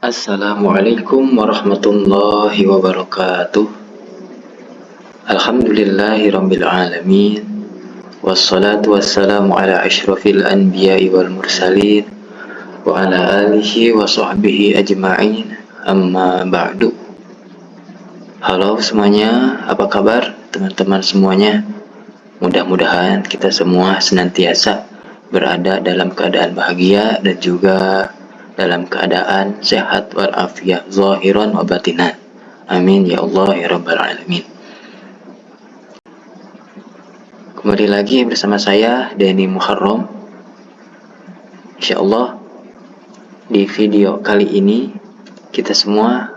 Assalamualaikum warahmatullahi wabarakatuh. Alhamdulillahirabbil alamin. Wassalatu wassalamu ala asyrafil anbiya'i wal mursalin wa ala alihi wa sahbihi ajma'in. Amma ba'du. Halo semuanya, apa kabar teman-teman semuanya? Mudah-mudahan kita semua senantiasa berada dalam keadaan bahagia dan juga dalam keadaan sehat walafiat zahiran wa batinan. Amin ya Allah ya rabbal alamin. Kembali lagi bersama saya Denny Muharram. Insyaallah di video kali ini kita semua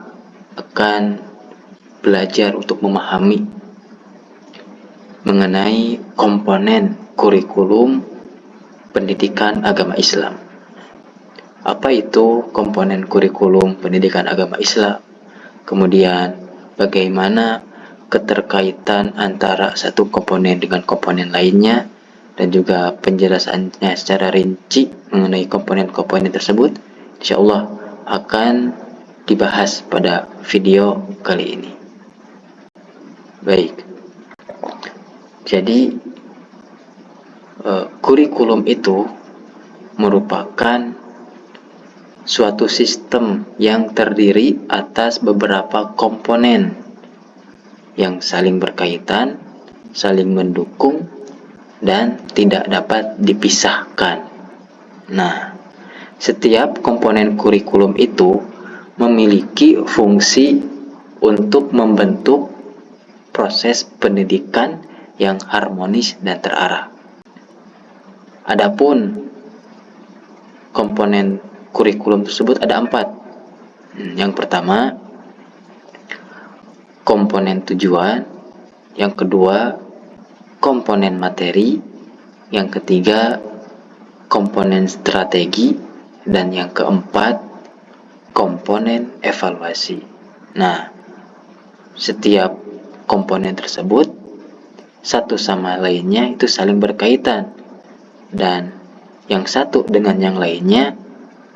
akan belajar untuk memahami mengenai komponen kurikulum pendidikan agama Islam. Apa itu komponen kurikulum pendidikan agama Islam? Kemudian bagaimana keterkaitan antara satu komponen dengan komponen lainnya, dan juga penjelasannya secara rinci mengenai komponen-komponen tersebut insyaallah akan dibahas pada video kali ini. Baik, jadi kurikulum itu merupakan suatu sistem yang terdiri atas beberapa komponen yang saling berkaitan, saling mendukung, dan tidak dapat dipisahkan. Nah, setiap komponen kurikulum itu memiliki fungsi untuk membentuk proses pendidikan yang harmonis dan terarah. Adapun komponen kurikulum tersebut ada 4. Yang pertama, komponen tujuan. Yang kedua, komponen materi. Yang ketiga, komponen strategi. Dan yang keempat, komponen evaluasi. Nah, setiap komponen tersebut satu sama lainnya itu saling berkaitan, dan yang satu dengan yang lainnya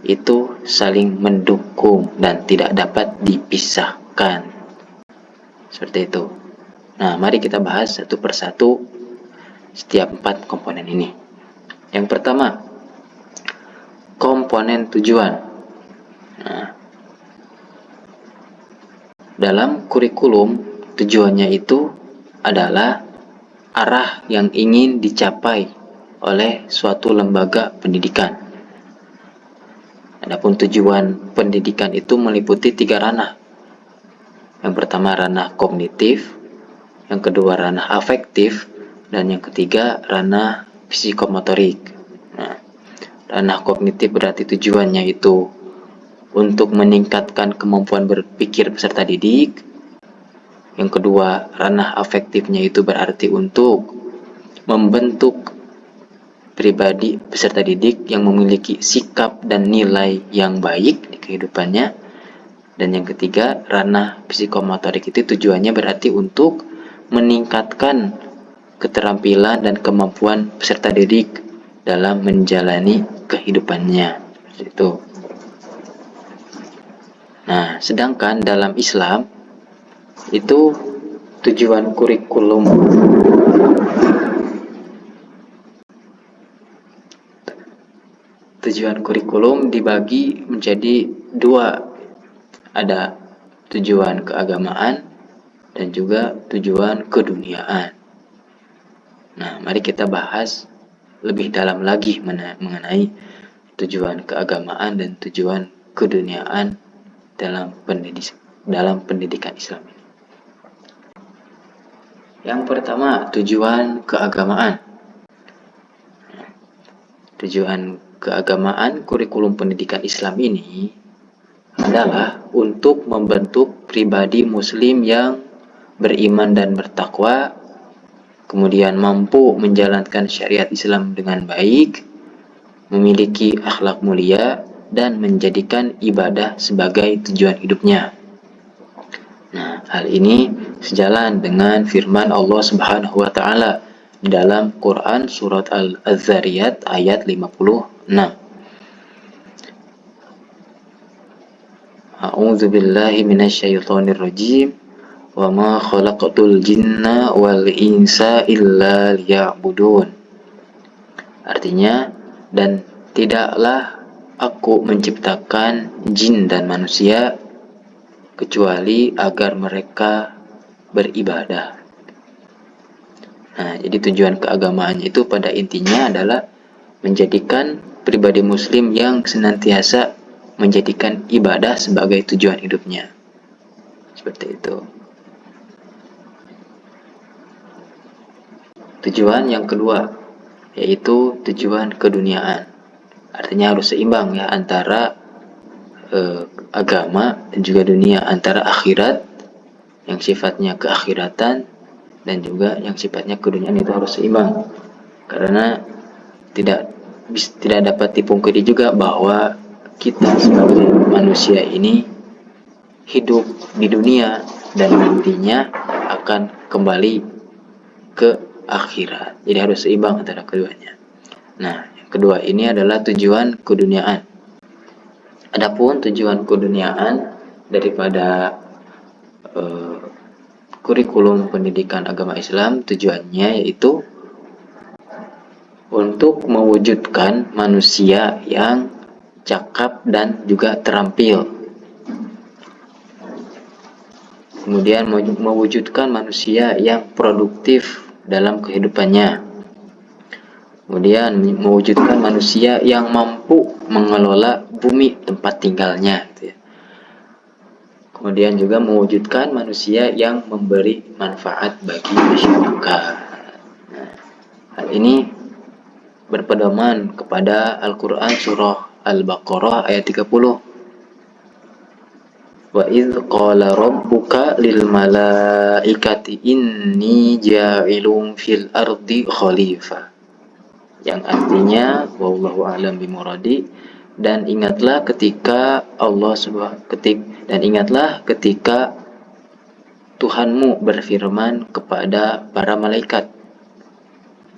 itu saling mendukung dan tidak dapat dipisahkan. Seperti itu. Nah, mari kita bahas satu persatu setiap 4 komponen ini. Yang pertama, komponen tujuan. Nah, dalam kurikulum, tujuannya itu adalah arah yang ingin dicapai oleh suatu lembaga pendidikan. Adapun tujuan pendidikan itu meliputi 3 ranah. Yang pertama ranah kognitif, yang kedua ranah afektif, dan yang ketiga ranah psikomotorik. Nah, ranah kognitif berarti tujuannya itu untuk meningkatkan kemampuan berpikir peserta didik. Yang kedua, ranah afektifnya itu berarti untuk membentuk pribadi peserta didik yang memiliki sikap dan nilai yang baik di kehidupannya. Dan yang ketiga, ranah psikomotorik itu tujuannya berarti untuk meningkatkan keterampilan dan kemampuan peserta didik dalam menjalani kehidupannya. Itu. Nah, sedangkan dalam Islam itu tujuan kurikulum dibagi menjadi 2. Ada tujuan keagamaan dan juga tujuan keduniaan. Nah, mari kita bahas lebih dalam lagi mengenai tujuan keagamaan dan tujuan keduniaan dalam pendidikan Islam ini. Yang pertama, tujuan keagamaan. Tujuan keagamaan kurikulum pendidikan Islam ini adalah untuk membentuk pribadi muslim yang beriman dan bertakwa, kemudian mampu menjalankan syariat Islam dengan baik, memiliki akhlak mulia, dan menjadikan ibadah sebagai tujuan hidupnya. Nah, hal ini sejalan dengan firman Allah Subhanahu wa taala di dalam Quran surat Al-Dzariyat ayat 56. A'udzu billahi minasyaitonir rajim. Wa ma khalaqatul jinna wal insa illa liya'budun. Artinya, dan tidaklah aku menciptakan jin dan manusia kecuali agar mereka beribadah. Nah, jadi tujuan keagamaan itu pada intinya adalah menjadikan pribadi muslim yang senantiasa menjadikan ibadah sebagai tujuan hidupnya. Seperti itu. Tujuan yang kedua yaitu tujuan keduniaan. Artinya harus seimbang ya antara agama dan juga dunia, antara akhirat yang sifatnya keakhiratan dan juga yang sifatnya keduniaan itu harus seimbang. Karena tidak dapat dipungkiri juga bahwa kita sebagai manusia ini hidup di dunia dan nantinya akan kembali ke akhirat. Jadi harus seimbang antara keduanya. Nah, yang kedua ini adalah tujuan keduniaan. Adapun tujuan keduniaan daripada kurikulum pendidikan agama Islam, tujuannya yaitu untuk mewujudkan manusia yang cakap dan juga terampil. Kemudian mewujudkan manusia yang produktif dalam kehidupannya. Kemudian mewujudkan manusia yang mampu mengelola bumi tempat tinggalnya. Kemudian juga mewujudkan manusia yang memberi manfaat bagi masyarakat. Nah, hal ini berpedoman kepada Al-Quran surah Al-Baqarah ayat 30. Wa idh qala rabbuka lil malaikati inni ja'ilun fil ardi khalifah. Yang artinya wallahu a'lam bimuradi, dan ingatlah ketika Tuhanmu berfirman kepada para malaikat,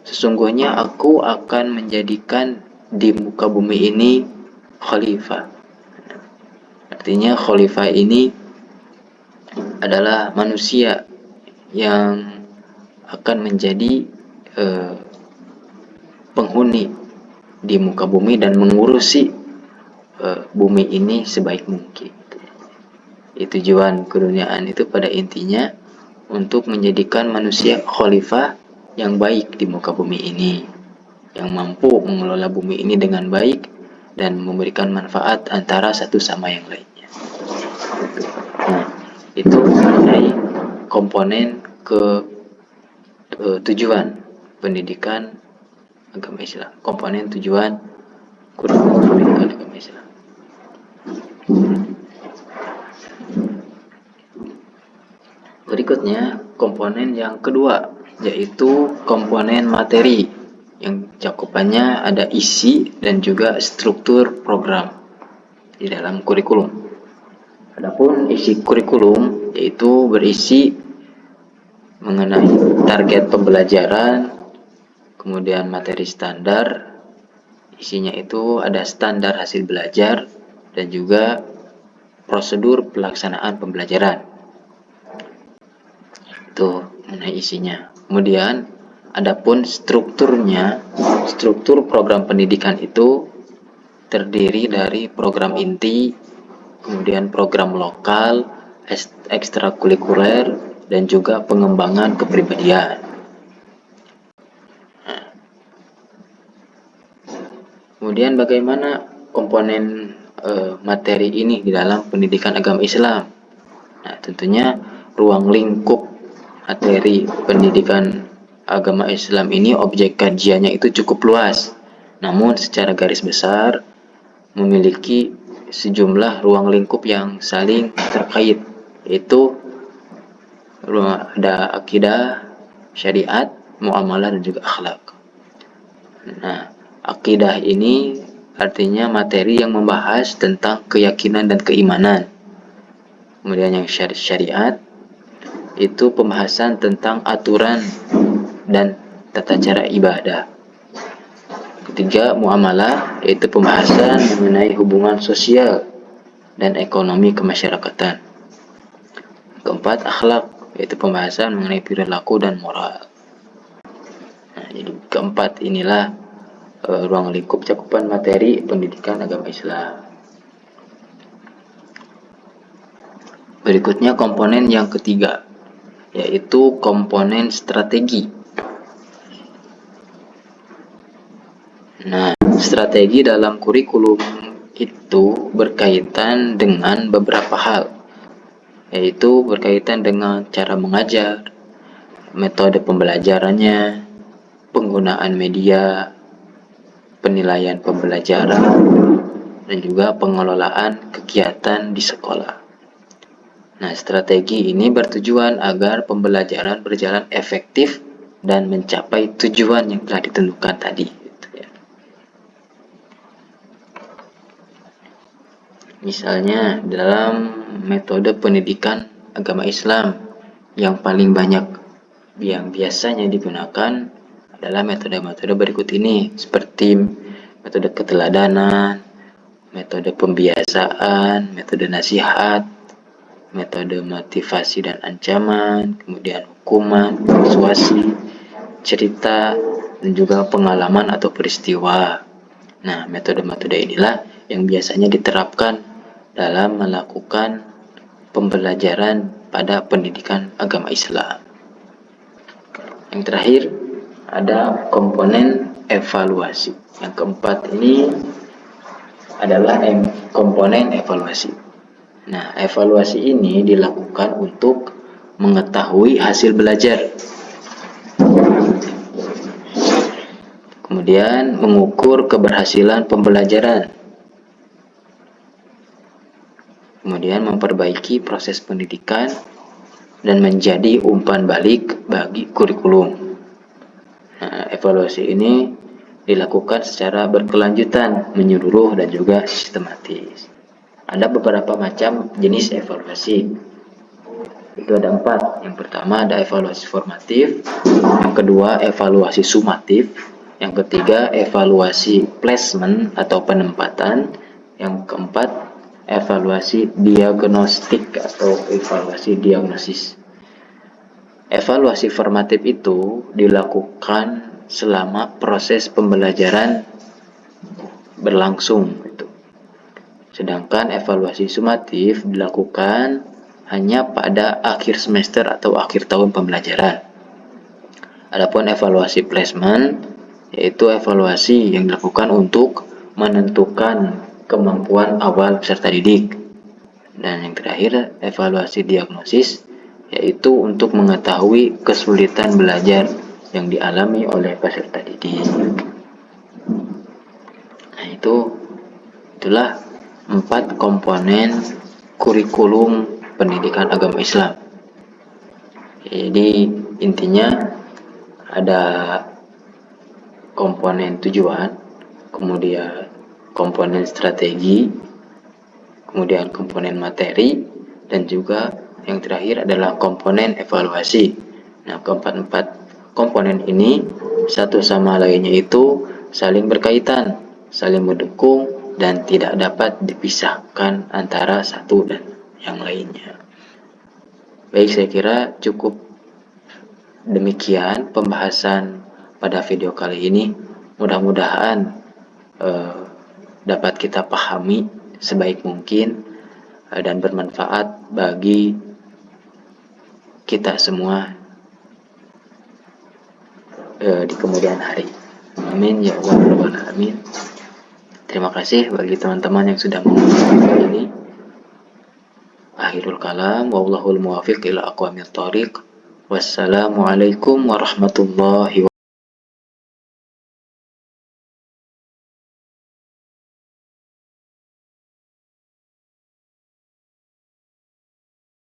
sesungguhnya aku akan menjadikan di muka bumi ini khalifah. Artinya khalifah ini adalah manusia yang akan menjadi penghuni di muka bumi dan mengurusi bumi ini sebaik mungkin. Tujuan keduniaan itu pada intinya untuk menjadikan manusia khalifah yang baik di muka bumi ini, yang mampu mengelola bumi ini dengan baik dan memberikan manfaat antara satu sama yang lainnya. Nah, itu mengenai komponen tujuan pendidikan agama Islam, komponen tujuan kurikulum pendidikan agama Islam. Berikutnya komponen yang kedua yaitu komponen materi yang cakupannya ada isi dan juga struktur program di dalam kurikulum. Adapun isi kurikulum yaitu berisi mengenai target pembelajaran, kemudian materi standar, isinya itu ada standar hasil belajar dan juga prosedur pelaksanaan pembelajaran. Itu mengenai isinya. Kemudian adapun strukturnya, struktur program pendidikan itu terdiri dari program inti, kemudian program lokal, ekstrakurikuler, dan juga pengembangan kepribadian. Kemudian bagaimana komponen materi ini di dalam pendidikan agama Islam? Nah, tentunya ruang lingkup materi pendidikan agama Islam ini objek kajiannya itu cukup luas, namun secara garis besar memiliki sejumlah ruang lingkup yang saling terkait, yaitu ada akidah, syariat, muamalah, dan juga akhlak. Nah, akidah ini artinya materi yang membahas tentang keyakinan dan keimanan. Kemudian yang syariat itu pembahasan tentang aturan dan tata cara ibadah. Ketiga, muamalah yaitu pembahasan mengenai hubungan sosial dan ekonomi kemasyarakatan. Keempat, akhlak, yaitu pembahasan mengenai perilaku dan moral. Nah, jadi keempat inilah ruang lingkup cakupan materi pendidikan agama Islam. Berikutnya komponen yang ketiga, yaitu komponen strategi. Nah, strategi dalam kurikulum itu berkaitan dengan beberapa hal, yaitu berkaitan dengan cara mengajar, metode pembelajarannya, penggunaan media, penilaian pembelajaran, dan juga pengelolaan kegiatan di sekolah. Nah, strategi ini bertujuan agar pembelajaran berjalan efektif dan mencapai tujuan yang telah ditentukan tadi. Gitu ya. Misalnya dalam metode pendidikan agama Islam yang paling banyak yang biasanya digunakan adalah metode-metode berikut ini, seperti metode keteladanan, metode pembiasaan, metode nasihat, metode motivasi dan ancaman, kemudian hukuman, persuasi, cerita, dan juga pengalaman atau peristiwa. Nah, metode-metode inilah yang biasanya diterapkan dalam melakukan pembelajaran pada pendidikan agama Islam. Yang terakhir, ada komponen evaluasi. Yang keempat ini adalah komponen evaluasi. Nah, evaluasi ini dilakukan untuk mengetahui hasil belajar. Kemudian mengukur keberhasilan pembelajaran. Kemudian memperbaiki proses pendidikan dan menjadi umpan balik bagi kurikulum. Nah, evaluasi ini dilakukan secara berkelanjutan, menyeluruh, dan juga sistematis. Ada beberapa macam jenis evaluasi. Itu ada 4. Yang pertama ada evaluasi formatif, yang kedua evaluasi sumatif, yang ketiga evaluasi placement atau penempatan, yang keempat evaluasi diagnostik atau evaluasi diagnosis. Evaluasi formatif itu dilakukan selama proses pembelajaran berlangsung. Sedangkan evaluasi sumatif dilakukan hanya pada akhir semester atau akhir tahun pembelajaran. Adapun evaluasi placement yaitu evaluasi yang dilakukan untuk menentukan kemampuan awal peserta didik. Dan yang terakhir, evaluasi diagnosis yaitu untuk mengetahui kesulitan belajar yang dialami oleh peserta didik. Nah, itulah 4 komponen kurikulum pendidikan agama Islam. Jadi intinya ada komponen tujuan, kemudian komponen strategi, kemudian komponen materi, dan juga yang terakhir adalah komponen evaluasi. Nah, keempat komponen ini satu sama lainnya itu saling berkaitan, saling mendukung, dan tidak dapat dipisahkan antara satu dan yang lainnya. Baik, saya kira cukup demikian pembahasan pada video kali ini. Mudah-mudahan dapat kita pahami sebaik mungkin dan bermanfaat bagi kita semua di kemudian hari. Amin ya Allah rabbal alamin. Terima kasih bagi teman-teman yang sudah menonton ini. Akhirul kalam, wallahul muwaffiq ila aqwamit thoriq. Wassalamualaikum warahmatullahi wabarakatuh.